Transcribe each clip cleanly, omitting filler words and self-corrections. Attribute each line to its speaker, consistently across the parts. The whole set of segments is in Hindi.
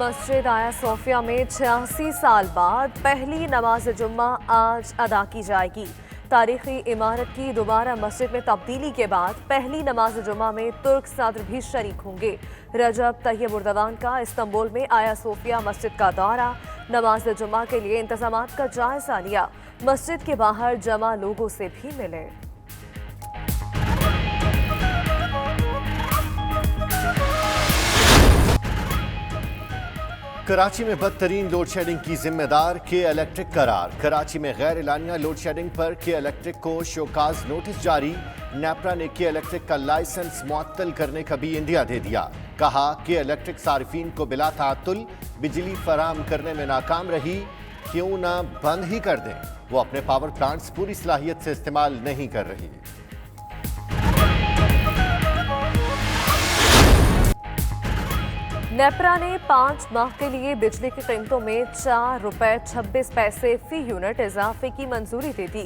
Speaker 1: मस्जिद आया सोफिया में 86 साल बाद पहली नमाज जुम्मा आज अदा की जाएगी। तारीखी इमारत की दोबारा मस्जिद में तब्दीली के बाद पहली नमाज जुम्मा में तुर्क सदर भी शरीक होंगे। रजब तैयब उर्दवान का इस्तांबुल में आया सोफिया मस्जिद का दौरा, नमाज जुम्मा के लिए इंतजामात का जायजा लिया, मस्जिद के बाहर जमा लोगों से भी मिले।
Speaker 2: कराची में बदतरीन लोड शेडिंग की जिम्मेदार के इलेक्ट्रिक करार। कराची में गैर एलानिया लोड शेडिंग पर के इलेक्ट्रिक को शोकाज नोटिस जारी। नेपरा ने के इलेक्ट्रिक का लाइसेंस मुअत्तल करने का भी इंदिया दे दिया। कहा कि इलेक्ट्रिक सार्फिन को बिला ताअत्तुल बिजली फराम करने में नाकाम रही, क्यों ना बंद ही कर दें। वो अपने पावर प्लांट्स पूरी सलाहियत से इस्तेमाल नहीं कर रही।
Speaker 1: नेपरा ने 5 माह के लिए बिजली की कीमतों में ₹4.26 फी यूनिट इजाफे की मंजूरी दे दी।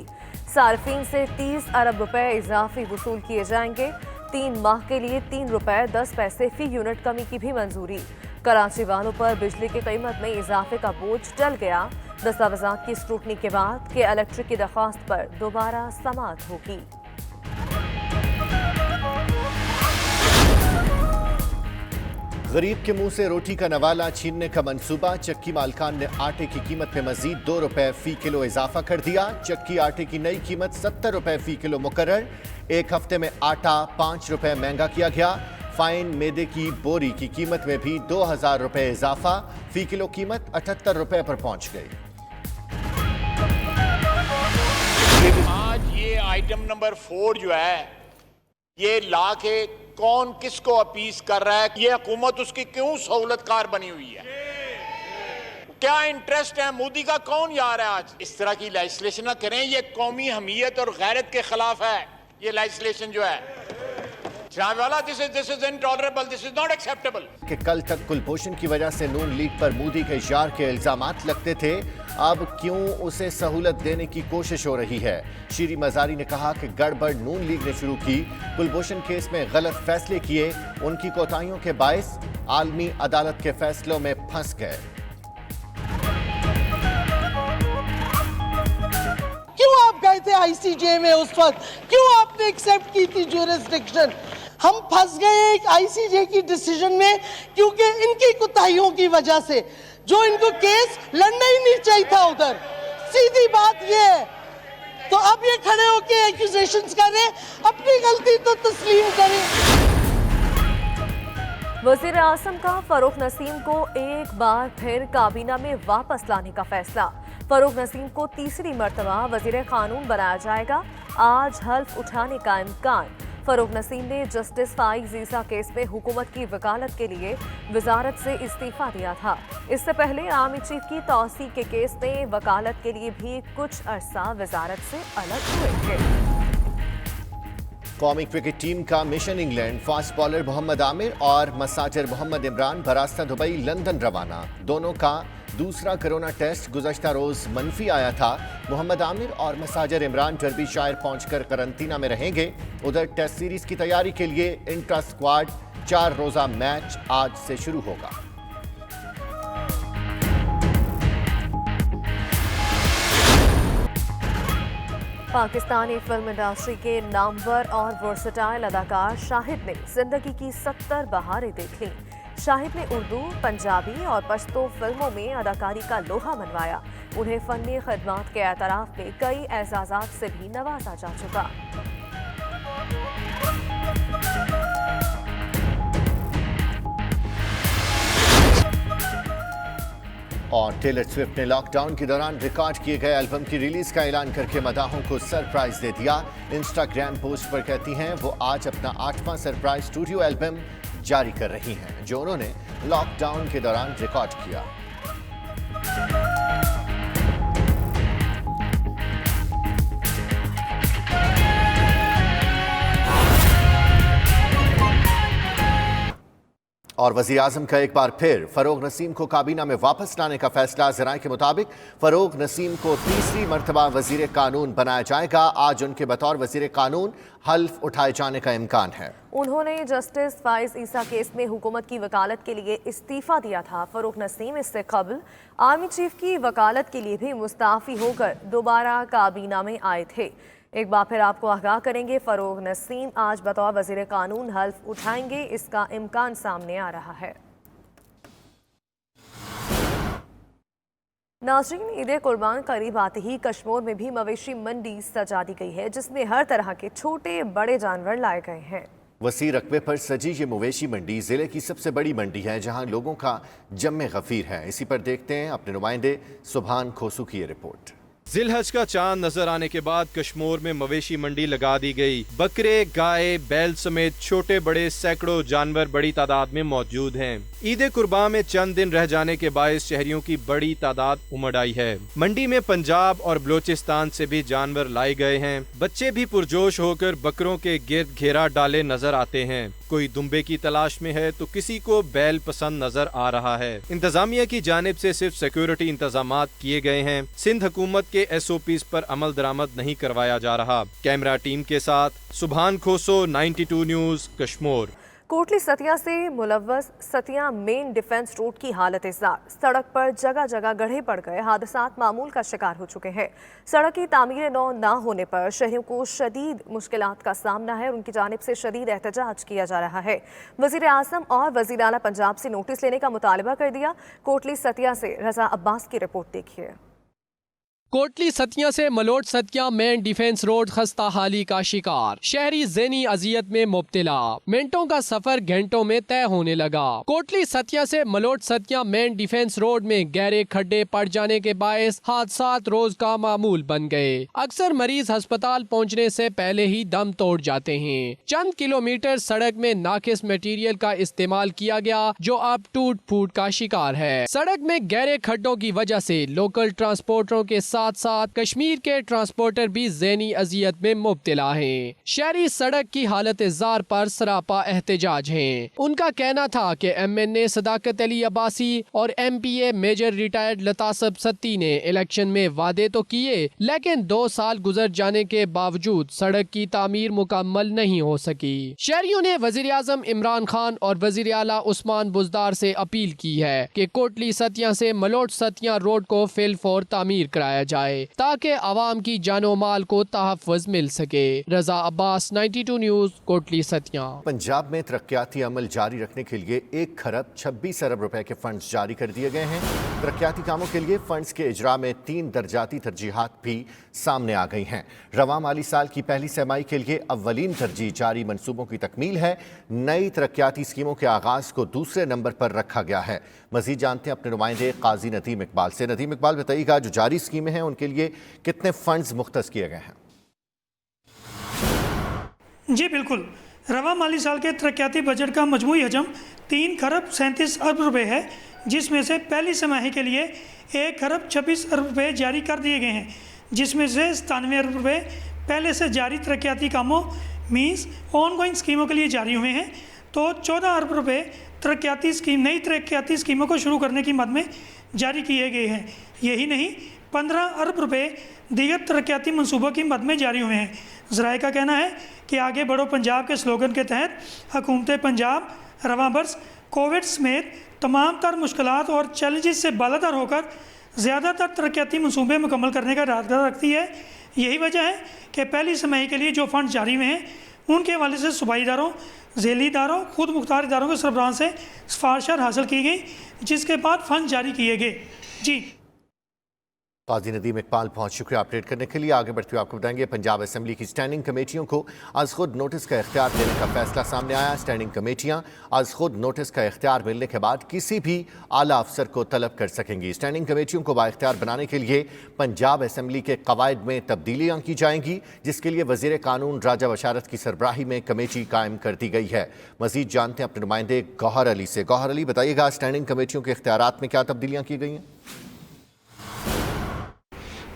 Speaker 1: सार्फिन से 30 अरब रुपए इजाफी वसूल किए जाएंगे। 3 माह के लिए ₹3.10 फी यूनिट कमी की भी मंजूरी। कराची वालों पर बिजली की कीमत में इजाफे का बोझ टल गया। दस्तावेजात की स्क्रूटनी के बाद के इलेक्ट्रिक की दरख्वास्त पर दोबारा समाअत होगी।
Speaker 2: गरीब के मुंह से रोटी का नवाला छीनने का मंसूबा। चक्की मालकान ने आटे की कीमत में मजीद ₹2 फी किलो इजाफा कर दिया। चक्की आटे की नई कीमत ₹70 फी किलो मुकर्रर। एक हफ्ते में आटा ₹5 महंगा किया गया। फाइन मैदे की बोरी की कीमत में भी ₹2000 इजाफा। फी किलो कीमत ₹78 पर पहुंच गई।
Speaker 3: आज ये आइटम नंबर 4 जो है, ये ला के कौन किसको अपीस कर रहा है, ये हुकूमत उसकी क्यों सहूलतकार बनी हुई है, क्या इंटरेस्ट है मोदी का, कौन यार है। आज इस तरह की लेजिस्लेशन ना करें, ये कौमी हमीयत और गैरत के खिलाफ है। ये लेजिस्लेशन जो है this is intolerable, this is not acceptable.
Speaker 2: कि कल तक कुलभूषण की वजह से नून लीग पर मोदी के इशार के इल्जामात लगते थे, अब क्यों उसे सहूलत देने की कोशिश हो रही है। शीरी मजारी ने कहा कि गड़बड़ नून लीग ने शुरू की, कुलभूषण केस में गलत फैसले किए, उनकी कोताहियों के बायस आलमी अदालत के फैसलों में फंस गए।
Speaker 4: क्यों आप गए थे आईसीजे में उस वक्त, क्यों आपने एक्सेप्ट की थी ज्यूरिसडिक्शन। हम फंस गए एक आईसीजे की डिसीजन में, क्योंकि इनकी कोताहियों की वजह से, जो इनको केस लड़ना ही नहीं चाहिए था उधर। सीधी बात ये है। तो अब ये खड़े होके एक्यूजेशंस करें, अपनी गलती तो तस्लीम करें।
Speaker 1: वज़ीर आज़म का फरूख नसीम को एक बार फिर काबीना में वापस लाने का फैसला। फरूख नसीम को तीसरी मर्तबा वज़ीर कानून बनाया जाएगा। आज हल्फ उठाने का इम्कान। फरूख नसीम ने जस्टिस फाइज ईसा केस में हुकूमत की वकालत के लिए वजारत से इस्तीफा दिया था। इससे पहले आर्मी चीफ की तौसीक के केस में वकालत के लिए भी कुछ अरसा वजारत से अलग हुए थे।
Speaker 2: कौमी क्रिकेट टीम का mission England. Fast bowler Mohammad Aamir और मसाजर मोहम्मद इमरान बरास्ता दुबई लंदन रवाना। दोनों का दूसरा कोरोना टेस्ट गुज़श्ता रोज मनफी आया था। मोहम्मद आमिर और मसाजर इमरान डर्बीशायर पहुंचकर करंतना में रहेंगे। उधर टेस्ट सीरीज की तैयारी के लिए इंट्रा स्क्वाड 4 रोजा मैच आज से शुरू होगा।
Speaker 1: पाकिस्तानी फिल्म इंडस्ट्री के नामवर और वर्सटाइल अदाकार शाहिद ने जिंदगी की 70 बहारें देख लीं। शाहिद ने उर्दू, पंजाबी और पश्तो फिल्मों में अदाकारी का लोहा मनवाया। उन्हें फनी खिदमात के एतराफ में कई एजाजात से भी नवाजा जा चुका।
Speaker 2: और टेलर स्विफ्ट ने लॉकडाउन के दौरान रिकॉर्ड किए गए एल्बम की रिलीज का ऐलान करके मदाहों को सरप्राइज दे दिया। इंस्टाग्राम पोस्ट पर कहती हैं वो आज अपना 8वां सरप्राइज स्टूडियो एल्बम जारी कर रही हैं, जो उन्होंने लॉकडाउन के दौरान रिकॉर्ड किया। और वज़ीर-ए-आज़म का एक बार फिर फरोग नसीम को काबीना में वापस लाने का फैसला। ज़राए के मुताबिक फरोग नसीम को तीसरी मरतबा वज़ीर कानून बनाया जाएगा। आज उनके बतौर वज़ीर कानून हल्फ उठाए जाने का इम्कान है।
Speaker 1: उन्होंने जस्टिस फाइज ईसा केस में हुकूमत की वकालत के लिए इस्तीफा दिया था। फरोग नसीम इससे कबल आर्मी चीफ की वकालत के लिए भी मुस्ताफी होकर दोबारा काबीना में आए थे। एक बार फिर आपको आगाह करेंगे, फरोग नसीम आज बतौर वज़ीर कानून हल्फ उठाएंगे, इसका इम्कान सामने आ रहा है। नाज़रीन, ईद कुर्बान करीब आते ही कश्मीर में भी मवेशी मंडी सजा दी गई है, जिसमें हर तरह के छोटे बड़े जानवर लाए गए हैं।
Speaker 2: वसी रकबे पर सजी ये मवेशी मंडी जिले की सबसे बड़ी मंडी है, जहां लोगों का जम्मे गफीर है। इसी पर देखते हैं अपने नुमाइंदे सुभान खोसू की ये रिपोर्ट।
Speaker 5: जिलहज का चांद नजर आने के बाद कश्मीर में मवेशी मंडी लगा दी गई। बकरे, गाय, बैल समेत छोटे बड़े सैकड़ों जानवर बड़ी तादाद में मौजूद हैं। ईद कुर्बान में चंद दिन रह जाने के बायस शहरियों की बड़ी तादाद उमड़ आई है। मंडी में पंजाब और बलोचिस्तान से भी जानवर लाए गए हैं। बच्चे भी पुरजोश होकर बकरों के गिर्द घेरा डाले नजर आते हैं। कोई दुम्बे की तलाश में है तो किसी को बैल पसंद नजर आ रहा है। इंतजामिया की जानिब से सिर्फ सिक्योरिटी इंतजामात किए गए हैं। सिंध हुकूमत के SOPs पर अमल दरामद नहीं करवाया जा रहा। कैमरा टीम के साथ सुभान खोसो, 92 न्यूज, कश्मीर।
Speaker 1: कोटली सतिया से मुलव्वस सतिया मेन डिफेंस रोड की हालत इज़्ज़ार। सड़क पर जगह जगह गड्ढे पड़ गए, हादसात मामूल का शिकार हो चुके हैं। सड़क की तामीर नौ न होने पर शहरियों को शदीद मुश्किलात का सामना है और उनकी जानिब से शदीद एहतजाज किया जा रहा है। वज़ीर-ए-आज़म और वज़ीर आला पंजाब से नोटिस लेने का मुतालबा कर दिया। कोटली सतिया से रजा अब्बास की रिपोर्ट देखिए।
Speaker 6: कोटली सतिया से मलोट सतिया मेन डिफेंस रोड खस्ता हाली का शिकार, शहरी ज़हनी अजियत में मुब्तला। मिनटों का सफर घंटों में तय होने लगा। कोटली सतिया से मलोट सतिया मेन डिफेंस रोड में गहरे खड्डे पड़ जाने के बायस हादसात रोज का मामूल बन गए। अक्सर मरीज अस्पताल पहुंचने से पहले ही दम तोड़ जाते हैं। चंद किलोमीटर सड़क में नाकिस मटीरियल का इस्तेमाल किया गया, जो अब टूट फूट का शिकार है। सड़क में गहरे खड्डों की वजह से लोकल ट्रांसपोर्टरों के साथ साथ कश्मीर के ट्रांसपोर्टर भी ज़हनी अजियत में मुब्तला हैं। शहरी सड़क की हालत इज़्ज़ार पर सरापा एहतजाज हैं। उनका कहना था कि MNA सदाकत अली अब्बासी और MPA मेजर रिटायर्ड लतासब सत्ती ने इलेक्शन में वादे तो किए, लेकिन 2 साल गुजर जाने के बावजूद सड़क की तामीर मुकम्मल नहीं हो सकी। शहरियों ने वज़ीर-ए-आज़म इमरान खान और वज़ीर आला उस्मान बुज़दार से अपील की है कि कोटली सतिया से मलोट सतिया रोड को फिलफौर तामीर कराया जाए, ताकि आवाम की जानो माल को तहफ़्फ़ुज़ मिल सके। रजा अब्बास, 92 न्यूज, कोटली सतिया।
Speaker 2: पंजाब में तरक्याती अमल जारी रखने के लिए 1 खरब 26 अरब रुपए के फंड्स जारी कर दिए गए हैं। तरक्याती कामों के लिए फंड्स के इजरा में 3 दर्जाती तरजीहात भी सामने आ गई हैं। रवा माली साल की पहली सहमाई के लिए अव्वलीन तरजीह जारी मंसूबों की तकमील है। नई तरक्याती स्कीमों के आगाज को दूसरे नंबर पर रखा गया है। मजीद जानते हैं अपने नुमाइंदे काजी नदीम इकबाल से। नदीम इकबाल, बताइएगा जो जारी स्कीमें हैं उनके लिए कितने फंड्स मुख्तस किए गए हैं?
Speaker 7: जी बिल्कुल, रवा माली साल के तरक्याती बजट का मजमूई हजम 3 खरब 37 अरब रुपये है, जिसमें से पहली छमाही के लिए 1 खरब 26 अरब रुपये जारी कर दिए गए हैं, जिसमें से 97 अरब रुपये पहले से जारी तरक्याती कामों मीन्स ऑनगोइंग स्कीमों के लिए जारी हुए हैं। तो 14 अरब रुपये नई तरक्याती स्कीमों को शुरू करने की मद में जारी किए गए हैं। यही नहीं, 15 अरब रुपये दीगर तरक्याती मंसूबों की मद में जारी हुए हैं। ज़राए का कहना है कि आगे बढ़ो पंजाब के स्लोगन के तहत हुकूमत पंजाब रवां बरस कोविड समेत तमाम तर मुश्किलात और चैलेंजेस से बालातर होकर ज़्यादातर तरक्याती मंसूबे मुकम्मल करने का इरादा रखती है। यही वजह है कि पहली छमाही के लिए जो फंड जारी हुए हैं, उनके हवाले से सूबाई इदारों, ज़ेली इदारों, खुद मुख्तार इदारों के सरबराह से सिफारिशात हासिल की गई, जिसके बाद फंड जारी किए गए। जी
Speaker 2: काजी नदीम इकबाल बहुत शुक्रिया अपडेट करने के लिए। आगे बढ़ते हुए आपको बताएंगे पंजाब असेंबली की स्टैंडिंग कमेटियों को आज खुद नोटिस का इख्तियार देने का फैसला सामने आया। स्टैंडिंग कमेटियां आज खुद नोटिस का इख्तियार मिलने के बाद किसी भी आला अफसर को तलब कर सकेंगी। स्टैंडिंग कमेटियों को बाइख्तियार बनाने के लिए पंजाब असेंबली के कवायद में तब्दीलियाँ की जाएंगी, जिसके लिए वज़ीर कानून राजा बशारत की सरबराही में कमेटी कायम कर दी गई है। मजीद जानते हैं अपने नुमाइंदे गौहर अली से। गौहर अली, बताइएगा स्टैंडिंग कमेटियों के इख्तियारात में क्या तब्दीलियाँ की गई हैं?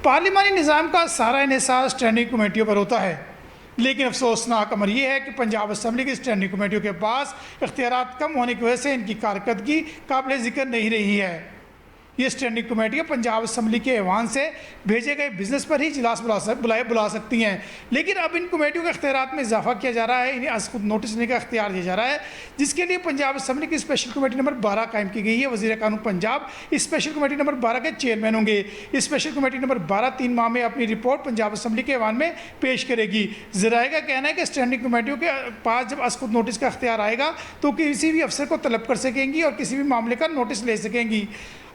Speaker 8: पार्लिमानी निज़ाम का सारा इन्हिसार स्टैंडिंग कमेटियों पर होता है। लेकिन अफसोसनाक अमर यह है कि पंजाब असम्बली की स्टैंडिंग कमेटियों के पास इख्तियारात कम होने की वजह से इनकी कारकर्दगी काबिल ज़िक्र नहीं रही है। ये स्टैंडिंग कमेटियाँ पंजाब असम्बली के ऐवान से भेजे गए बिजनेस पर ही इजलास बुला सकती हैं, लेकिन अब इन कमेटियों के इख्तियारात में इजाफा किया जा रहा है, इन्हें आज खुद नोटिस देने का इख्तियार दिया जा रहा है, जिसके लिए पंजाब असम्बली की स्पेशल कमेटी नंबर 12 कायम की गई है। वज़ीर कानून पंजाब इस स्पेशल कमेटी नंबर 12 के चेयरमैन होंगे। इस स्पेशल कमेटी नंबर 12 3 माह में अपनी रिपोर्ट पंजाब असम्बली के ऐवान में पेश करेगी। ज़राए का कहना है कि स्टैंडिंग कमेटियों के पास जब आज खुद नोटिस का इख्तियार आएगा तो किसी भी अफसर को तलब कर सकेंगी और किसी भी मामले का नोटिस ले सकेंगी।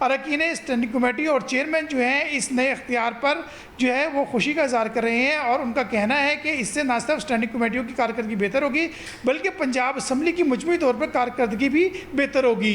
Speaker 8: अरकान स्टैंडिंग कमेटी और चेयरमैन जो हैं इस नए इख्तियार पर जो है वो खुशी का इज़हार कर रहे हैं और उनका कहना है कि इससे न सिर्फ स्टैंडिंग कमेटियों की कारकर्दगी बेहतर होगी बल्कि पंजाब असम्बली की मजमूई तौर पर कारकर्दगी भी बेहतर होगी।